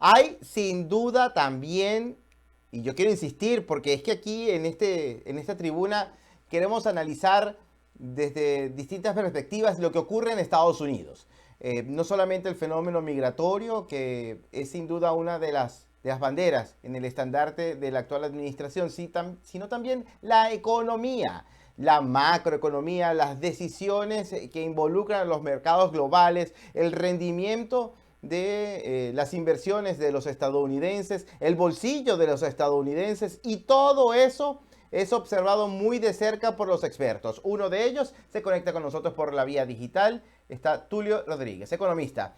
Hay sin duda también, y yo quiero insistir, porque es que aquí en esta tribuna queremos analizar desde distintas perspectivas lo que ocurre en Estados Unidos. No solamente el fenómeno migratorio, que es sin duda una de las banderas en el estandarte de la actual administración, sino también la economía, la macroeconomía, las decisiones que involucran a los mercados globales, el rendimiento de las inversiones de los estadounidenses, el bolsillo de los estadounidenses, y todo eso es observado muy de cerca por los expertos. Uno de ellos se conecta con nosotros por la vía digital. Está Tulio Rodríguez, economista.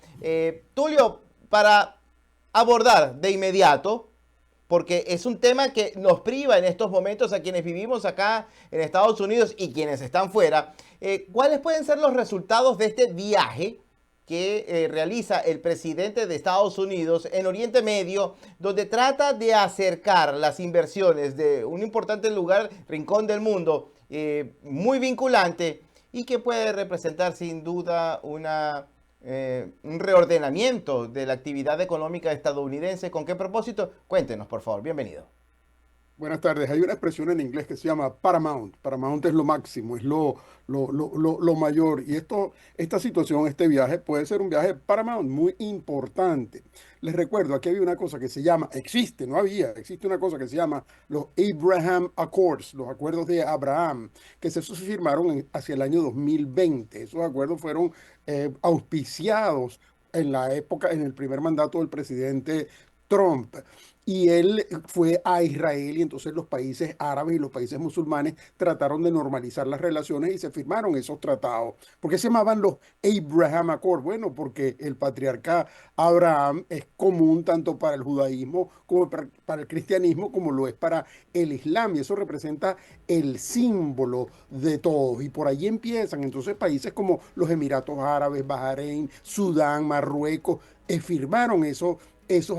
Tulio, para abordar de inmediato, porque es un tema que nos priva en estos momentos a quienes vivimos acá en Estados Unidos y quienes están fuera. ¿Cuáles pueden ser los resultados de este viaje que realiza el presidente de Estados Unidos en Oriente Medio, donde trata de acercar las inversiones de un importante lugar, rincón del mundo, muy vinculante, y que puede representar sin duda un reordenamiento de la actividad económica estadounidense? ¿Con qué propósito? Cuéntenos, por favor. Bienvenido. Buenas tardes. Hay una expresión en inglés que se llama paramount. Paramount es lo máximo, es lo mayor. Y esta situación, este viaje, puede ser un viaje paramount muy importante. Les recuerdo, aquí había una cosa que se llama, existe, no había, existe una cosa que se llama los Abraham Accords, los acuerdos de Abraham, que se firmaron hacia el año 2020. Esos acuerdos fueron auspiciados en la época, en el primer mandato del presidente Trump. Y él fue a Israel y entonces los países árabes y los países musulmanes trataron de normalizar las relaciones y se firmaron esos tratados. ¿Por qué se llamaban los Abraham Accords? Bueno, porque el patriarca Abraham es común tanto para el judaísmo como para el cristianismo como lo es para el islam y eso representa el símbolo de todos. Y por ahí empiezan entonces países como los Emiratos Árabes, Bahrein, Sudán, Marruecos, firmaron esos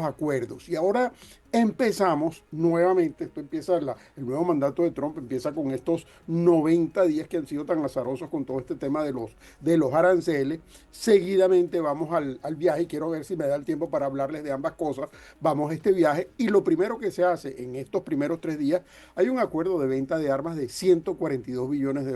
acuerdos. Y ahora empezamos nuevamente, esto empieza el nuevo mandato de Trump, empieza con estos 90 días que han sido tan azarosos con todo este tema de los aranceles. Seguidamente vamos al viaje y quiero ver si me da el tiempo para hablarles de ambas cosas. Vamos a este viaje y lo primero que se hace en estos primeros 3 días, hay un acuerdo de venta de armas de 142 billones de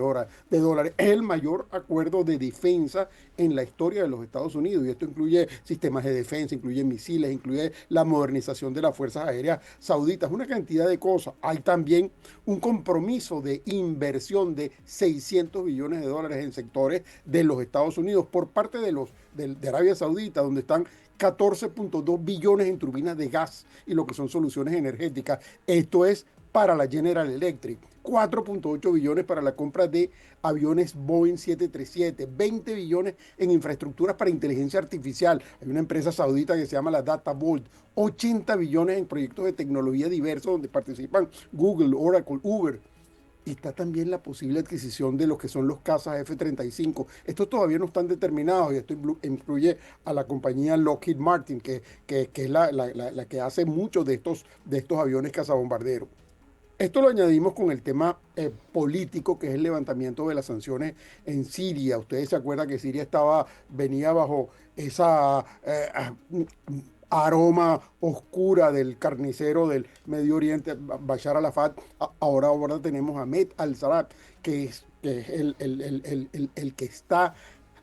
dólares. Es el mayor acuerdo de defensa en la historia de los Estados Unidos y esto incluye sistemas de defensa, incluye misiles, incluye la modernización de las fuerzas aéreas sauditas, una cantidad de cosas. Hay también un compromiso de inversión de 600 billones de dólares en sectores de los Estados Unidos por parte de Arabia Saudita, donde están 14.2 billones en turbinas de gas y lo que son soluciones energéticas. Esto es para la General Electric, 4.8 billones para la compra de aviones Boeing 737, 20 billones en infraestructuras para inteligencia artificial. Hay una empresa saudita que se llama la Data Vault, 80 billones en proyectos de tecnología diversos donde participan Google, Oracle, Uber. Y está también la posible adquisición de lo que son los cazas F-35. Estos todavía no están determinados y esto incluye a la compañía Lockheed Martin, que es la que hace muchos de estos aviones cazabombarderos. Esto lo añadimos con el tema político, que es el levantamiento de las sanciones en Siria. Ustedes se acuerdan que Siria venía bajo esa aroma oscura del carnicero del Medio Oriente, Bashar al-Assad. Ahora tenemos a Ahmed al-Sarraj, que es el que está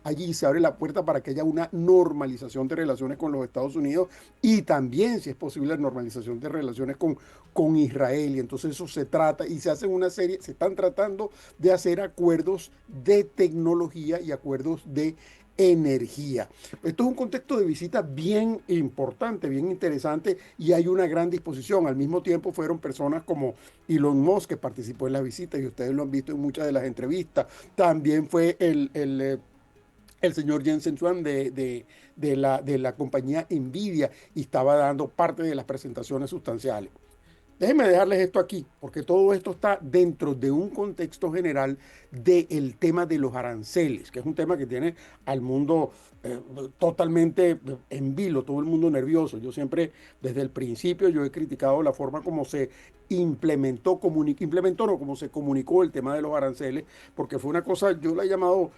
allí. Se abre la puerta para que haya una normalización de relaciones con los Estados Unidos y también, si es posible, la normalización de relaciones con Israel. Y entonces eso se trata y se hacen una serie, se están tratando de hacer acuerdos de tecnología y acuerdos de energía. Esto es un contexto de visita bien importante, bien interesante y hay una gran disposición. Al mismo tiempo fueron personas como Elon Musk que participó en la visita y ustedes lo han visto en muchas de las entrevistas. También fue el señor Jensen Huang de la compañía Nvidia y estaba dando parte de las presentaciones sustanciales. Déjenme dejarles esto aquí, porque todo esto está dentro de un contexto general del tema de los aranceles, que es un tema que tiene al mundo eh, totalmente en vilo, todo el mundo nervioso. Yo siempre, desde el principio, yo he criticado la forma como se implementó, no, como se comunicó el tema de los aranceles, porque fue una cosa, yo la he llamado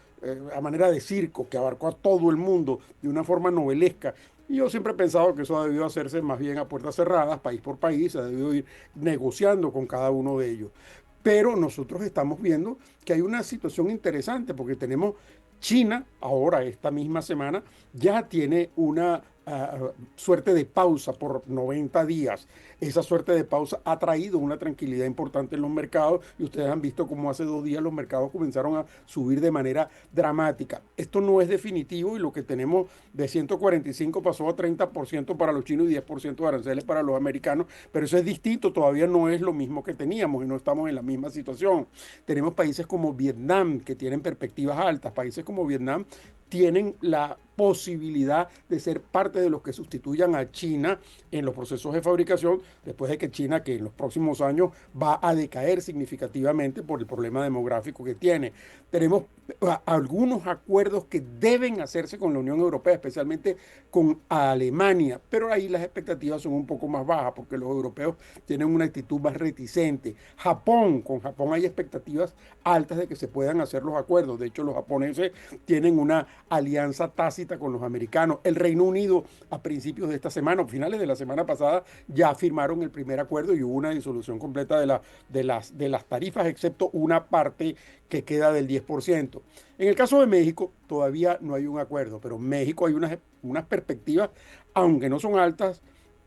a manera de circo, que abarcó a todo el mundo de una forma novelesca Y yo siempre he pensado que eso ha debido hacerse más bien a puertas cerradas, país por país, se ha debido ir negociando con cada uno de ellos. Pero nosotros estamos viendo que hay una situación interesante porque tenemos China, ahora esta misma semana, ya tiene una suerte de pausa por 90 días. Esa suerte de pausa ha traído una tranquilidad importante en los mercados y ustedes han visto cómo hace 2 días los mercados comenzaron a subir de manera dramática. Esto no es definitivo y lo que tenemos de 145 pasó a 30% para los chinos y 10% de aranceles para los americanos, pero eso es distinto, todavía no es lo mismo que teníamos y no estamos en la misma situación. Tenemos países como Vietnam que tienen perspectivas altas, países como Vietnam tienen la posibilidad de ser parte de los que sustituyan a China en los procesos de fabricación, después de que China, que en los próximos años va a decaer significativamente por el problema demográfico que tiene. Tenemos algunos acuerdos que deben hacerse con la Unión Europea, especialmente con Alemania, pero ahí las expectativas son un poco más bajas porque los europeos tienen una actitud más reticente. Con Japón hay expectativas altas de que se puedan hacer los acuerdos. De hecho, los japoneses tienen una alianza tácita con los americanos. El Reino Unido, a principios de esta semana, o finales de la semana pasada, ya firmaron el primer acuerdo y hubo una disolución completa de las tarifas, excepto una parte que queda del 10%. En el caso de México, todavía no hay un acuerdo, pero en México hay unas perspectivas, aunque no son altas,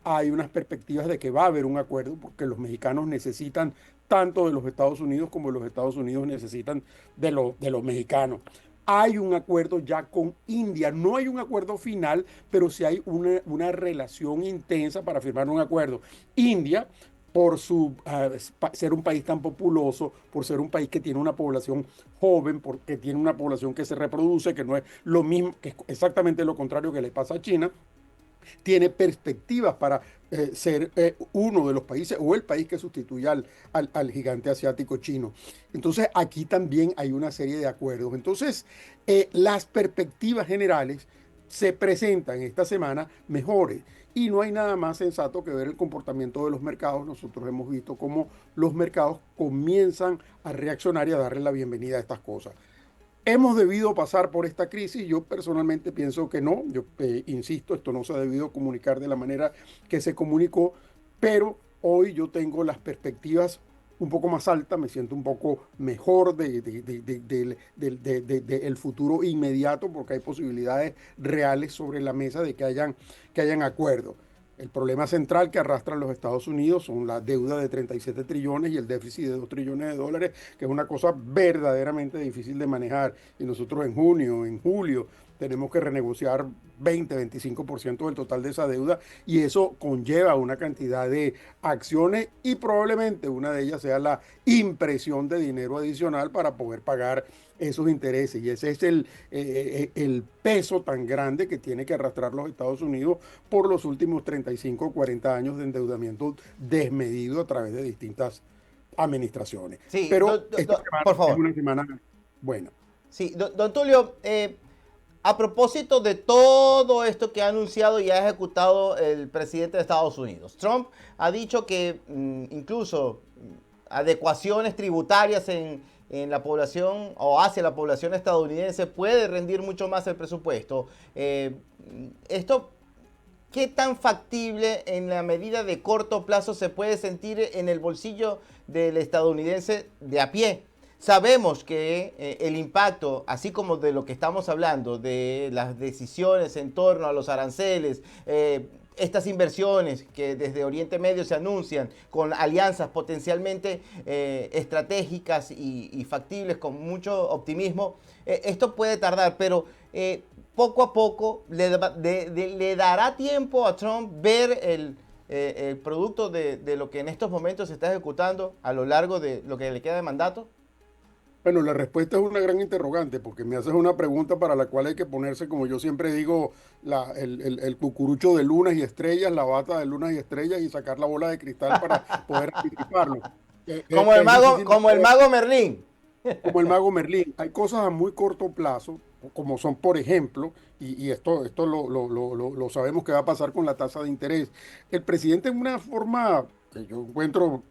hay unas perspectivas de que va a haber un acuerdo porque los mexicanos necesitan tanto de los Estados Unidos como los Estados Unidos necesitan de los mexicanos. Hay un acuerdo ya con India, no hay un acuerdo final, pero sí hay una relación intensa para firmar un acuerdo. India, por ser un país tan populoso, por ser un país que tiene una población joven, porque tiene una población que se reproduce, que no es lo mismo, que es exactamente lo contrario que le pasa a China, tiene perspectivas para ser uno de los países o el país que sustituya al gigante asiático chino. Entonces aquí también hay una serie de acuerdos. Entonces las perspectivas generales se presentan esta semana mejores y no hay nada más sensato que ver el comportamiento de los mercados. Nosotros hemos visto cómo los mercados comienzan a reaccionar y a darle la bienvenida a estas cosas. ¿Hemos debido pasar por esta crisis? Yo personalmente pienso que no. Yo insisto, esto no se ha debido comunicar de la manera que se comunicó, pero hoy yo tengo las perspectivas un poco más altas, me siento un poco mejor del futuro inmediato porque hay posibilidades reales sobre la mesa de que hayan acuerdos. El problema central que arrastran los Estados Unidos son la deuda de 37 trillones y el déficit de 2 trillones de dólares, que es una cosa verdaderamente difícil de manejar. Y nosotros en junio, en julio, tenemos que renegociar 20-25% del total de esa deuda y eso conlleva una cantidad de acciones y probablemente una de ellas sea la impresión de dinero adicional para poder pagar esos intereses. Y ese es el peso tan grande que tiene que arrastrar los Estados Unidos por los últimos 35 o 40 años de endeudamiento desmedido a través de distintas administraciones. Sí, Pero esta semana por es favor. una semana buena. Sí, don Tulio, a propósito de todo esto que ha anunciado y ha ejecutado el presidente de Estados Unidos, Trump ha dicho que incluso adecuaciones tributarias en la población o hacia la población estadounidense puede rendir mucho más el presupuesto. Esto, ¿qué tan factible en la medida de corto plazo se puede sentir en el bolsillo del estadounidense de a pie? Sabemos que el impacto, así como de lo que estamos hablando, de las decisiones en torno a los aranceles, estas inversiones que desde Oriente Medio se anuncian con alianzas potencialmente estratégicas y factibles con mucho optimismo, esto puede tardar, pero poco a poco le dará tiempo a Trump ver el producto de lo que en estos momentos se está ejecutando a lo largo de lo que le queda de mandato. Bueno, la respuesta es una gran interrogante porque me haces una pregunta para la cual hay que ponerse, como yo siempre digo, el cucurucho de lunas y estrellas, la bata de lunas y estrellas y sacar la bola de cristal para poder anticiparlo. Es difícil Como el mago Merlín. como el mago Merlín. Hay cosas a muy corto plazo, como son, por ejemplo, y esto lo sabemos que va a pasar con la tasa de interés. El presidente en una forma que yo encuentro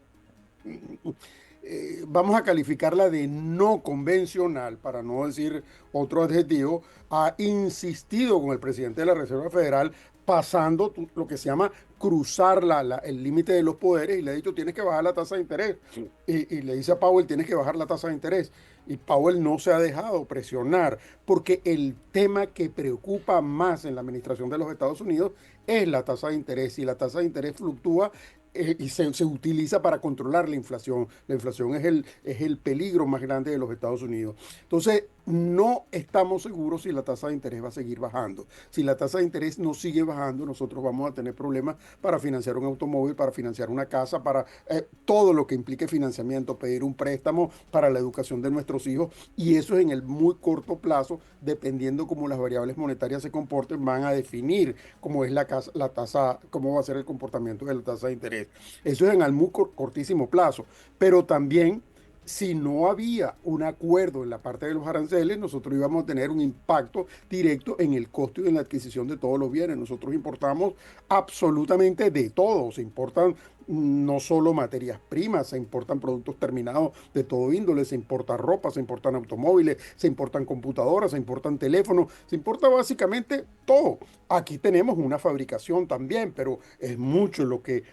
vamos a calificarla de no convencional, para no decir otro adjetivo, ha insistido con el presidente de la Reserva Federal pasando lo que se llama cruzar el límite de los poderes y le ha dicho tienes que bajar la tasa de interés. Y le dice a Powell tienes que bajar la tasa de interés. Y Powell no se ha dejado presionar porque el tema que preocupa más en la administración de los Estados Unidos es la tasa de interés. Y la tasa de interés fluctúa y se utiliza para controlar la inflación. La inflación es el peligro más grande de los Estados Unidos. Entonces, no estamos seguros si la tasa de interés va a seguir bajando. Si la tasa de interés no sigue bajando, nosotros vamos a tener problemas para financiar un automóvil, para financiar una casa, para todo lo que implique financiamiento, pedir un préstamo para la educación de nuestros hijos. Y eso es en el muy corto plazo, dependiendo cómo las variables monetarias se comporten, van a definir cómo es la tasa, cómo va a ser el comportamiento de la tasa de interés. Eso es en el muy cortísimo plazo. Pero también si no había un acuerdo en la parte de los aranceles, nosotros íbamos a tener un impacto directo en el costo y en la adquisición de todos los bienes. Nosotros importamos absolutamente de todo. Se importan no solo materias primas, se importan productos terminados de todo índole, se importa ropa, se importan automóviles, se importan computadoras, se importan teléfonos, se importa básicamente todo. Aquí tenemos una fabricación también, pero es mucho lo que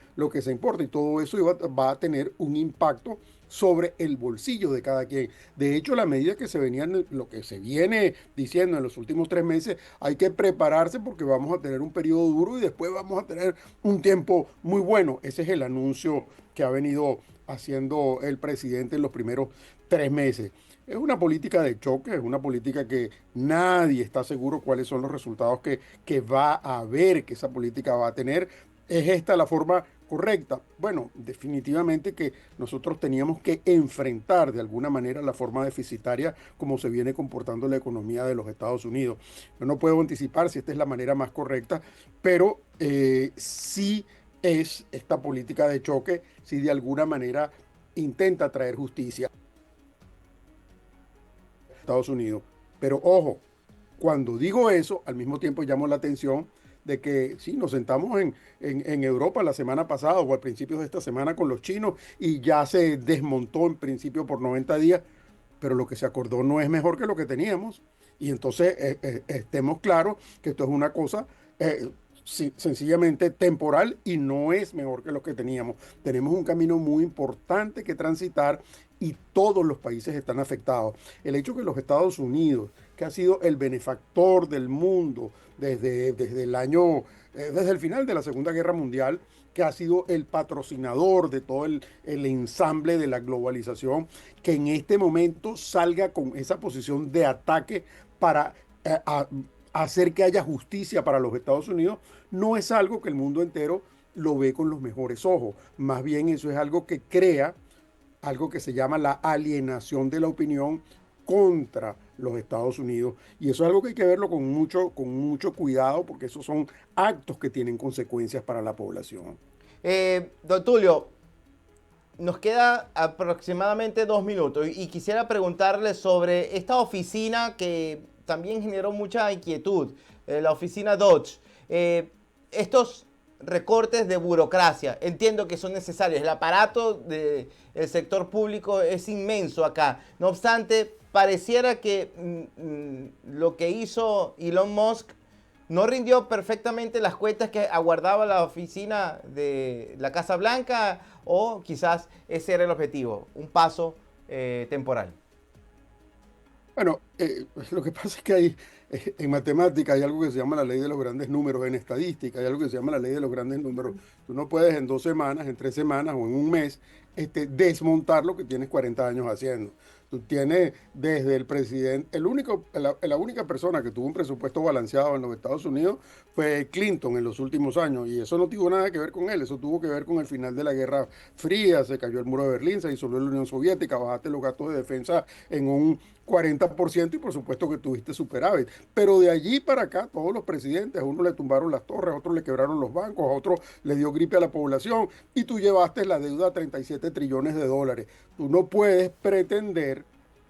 se importa y todo eso va a tener un impacto sobre el bolsillo de cada quien. De hecho, la medida que se venían, lo que se viene diciendo en los últimos 3 meses, hay que prepararse porque vamos a tener un periodo duro y después vamos a tener un tiempo muy bueno. Ese es el anuncio que ha venido haciendo el presidente en los primeros 3 meses. Es una política de choque, es una política que nadie está seguro cuáles son los resultados que va a haber, que esa política va a tener. ¿Es esta la forma correcta? Bueno, definitivamente que nosotros teníamos que enfrentar de alguna manera la forma deficitaria como se viene comportando la economía de los Estados Unidos. Yo no puedo anticipar si esta es la manera más correcta, pero sí es esta política de choque, si de alguna manera intenta traer justicia a Estados Unidos. Pero ojo, cuando digo eso, al mismo tiempo llamo la atención de que sí, nos sentamos en Europa la semana pasada o al principio de esta semana con los chinos y ya se desmontó en principio por 90 días, pero lo que se acordó no es mejor que lo que teníamos. Y entonces estemos claros que esto es una cosa sencillamente temporal y no es mejor que lo que teníamos. Tenemos un camino muy importante que transitar y todos los países están afectados. El hecho que los Estados Unidos, que ha sido el benefactor del mundo desde el año, desde el final de la Segunda Guerra Mundial, que ha sido el patrocinador de todo el ensamble de la globalización, que en este momento salga con esa posición de ataque para hacer que haya justicia para los Estados Unidos, no es algo que el mundo entero lo ve con los mejores ojos. Más bien eso es algo que crea algo que se llama la alienación de la opinión contra los Estados Unidos. Y eso es algo que hay que verlo con mucho cuidado porque esos son actos que tienen consecuencias para la población. Don Tulio, nos queda aproximadamente 2 minutos y quisiera preguntarle sobre esta oficina que también generó mucha inquietud, la oficina Dodge. Estos recortes de burocracia, entiendo que son necesarios. El aparato del sector público es inmenso acá. No obstante, pareciera que lo que hizo Elon Musk no rindió perfectamente las cuentas que aguardaba la oficina de la Casa Blanca, o quizás ese era el objetivo, un paso temporal. Bueno, lo que pasa es que en matemática hay algo que se llama la ley de los grandes números, en estadística hay algo que se llama la ley de los grandes números. Tú no puedes en 2 semanas, en 3 semanas o en un mes desmontar lo que tienes 40 años haciendo. Tú tienes desde el presidente, la única persona que tuvo un presupuesto balanceado en los Estados Unidos fue Clinton en los últimos años, y eso no tuvo nada que ver con él, eso tuvo que ver con el final de la Guerra Fría, se cayó el muro de Berlín, se disolvió la Unión Soviética, bajaste los gastos de defensa en un 40% y por supuesto que tuviste superávit. Pero de allí para acá, todos los presidentes, a uno le tumbaron las torres, a otros le quebraron los bancos, a otros le dio gripe a la población y tú llevaste la deuda a 37 trillones de dólares. Tú no puedes pretender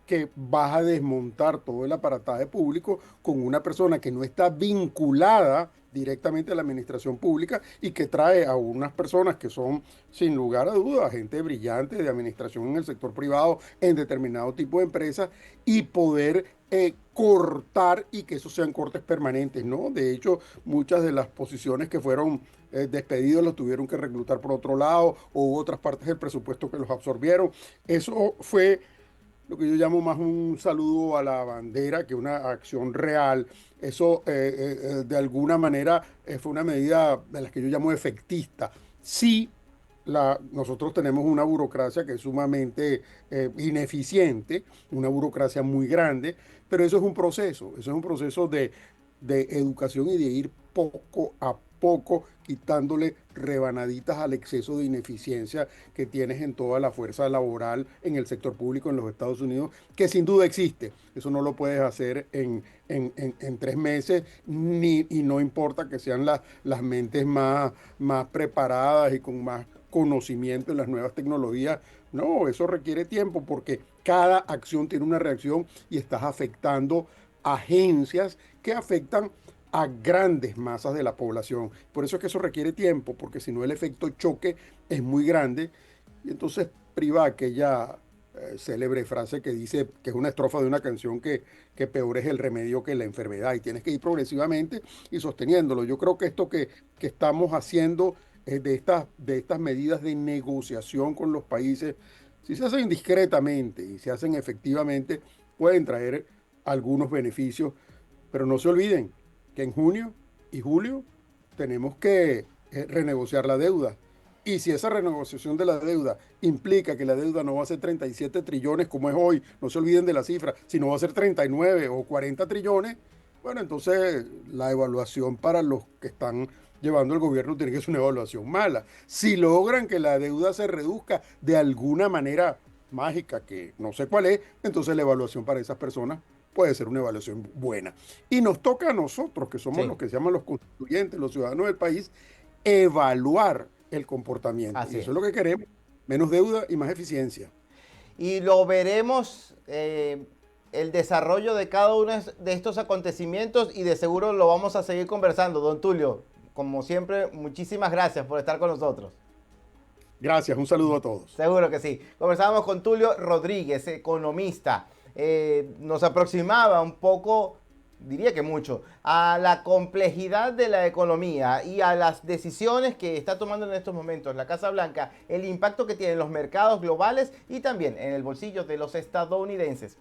que vas a desmontar todo el aparataje público con una persona que no está vinculada directamente a la administración pública y que trae a unas personas que son, sin lugar a dudas, gente brillante de administración en el sector privado, en determinado tipo de empresas, y poder cortar y que esos sean cortes permanentes, ¿no? De hecho, muchas de las posiciones que fueron despedidos los tuvieron que reclutar por otro lado, o hubo otras partes del presupuesto que los absorbieron. Eso fue lo que yo llamo más un saludo a la bandera que una acción real. Eso de alguna manera fue una medida de las que yo llamo efectista. Sí, nosotros tenemos una burocracia que es sumamente ineficiente, una burocracia muy grande, pero eso es un proceso de educación y de ir poco a poco quitándole rebanaditas al exceso de ineficiencia que tienes en toda la fuerza laboral en el sector público en los Estados Unidos, que sin duda existe. Eso no lo puedes hacer en 3 meses, y no importa que sean las mentes más preparadas y con más conocimiento en las nuevas tecnologías. No, eso requiere tiempo porque cada acción tiene una reacción y estás afectando agencias que afectan a grandes masas de la población. Por eso es que eso requiere tiempo, porque si no el efecto choque es muy grande. Y entonces priva aquella célebre frase que dice, que es una estrofa de una canción, que peor es el remedio que la enfermedad, y tienes que ir progresivamente y sosteniéndolo. Yo creo que esto que estamos haciendo de estas medidas de negociación con los países, si se hacen discretamente y se hacen efectivamente, pueden traer algunos beneficios, pero no se olviden que en junio y julio tenemos que renegociar la deuda. Y si esa renegociación de la deuda implica que la deuda no va a ser 37 trillones como es hoy, no se olviden de la cifra, sino va a ser 39 o 40 trillones, bueno, entonces la evaluación para los que están llevando el gobierno tiene que ser una evaluación mala. Si logran que la deuda se reduzca de alguna manera mágica, que no sé cuál es, entonces la evaluación para esas personas puede ser una evaluación buena. Y nos toca a nosotros, que somos los Sí, que se llaman los constituyentes, los ciudadanos del país, evaluar el comportamiento. Y así eso es. es lo que queremos, menos deuda y más eficiencia. Y lo veremos, el desarrollo de cada uno de estos acontecimientos, y de seguro lo vamos a seguir conversando. Don Tulio, como siempre, muchísimas gracias por estar con nosotros. Gracias, un saludo a todos. Seguro que sí. Conversábamos con Tulio Rodríguez, economista. Nos aproximaba un poco, diría que mucho, a la complejidad de la economía y a las decisiones que está tomando en estos momentos la Casa Blanca, el impacto que tienen los mercados globales y también en el bolsillo de los estadounidenses.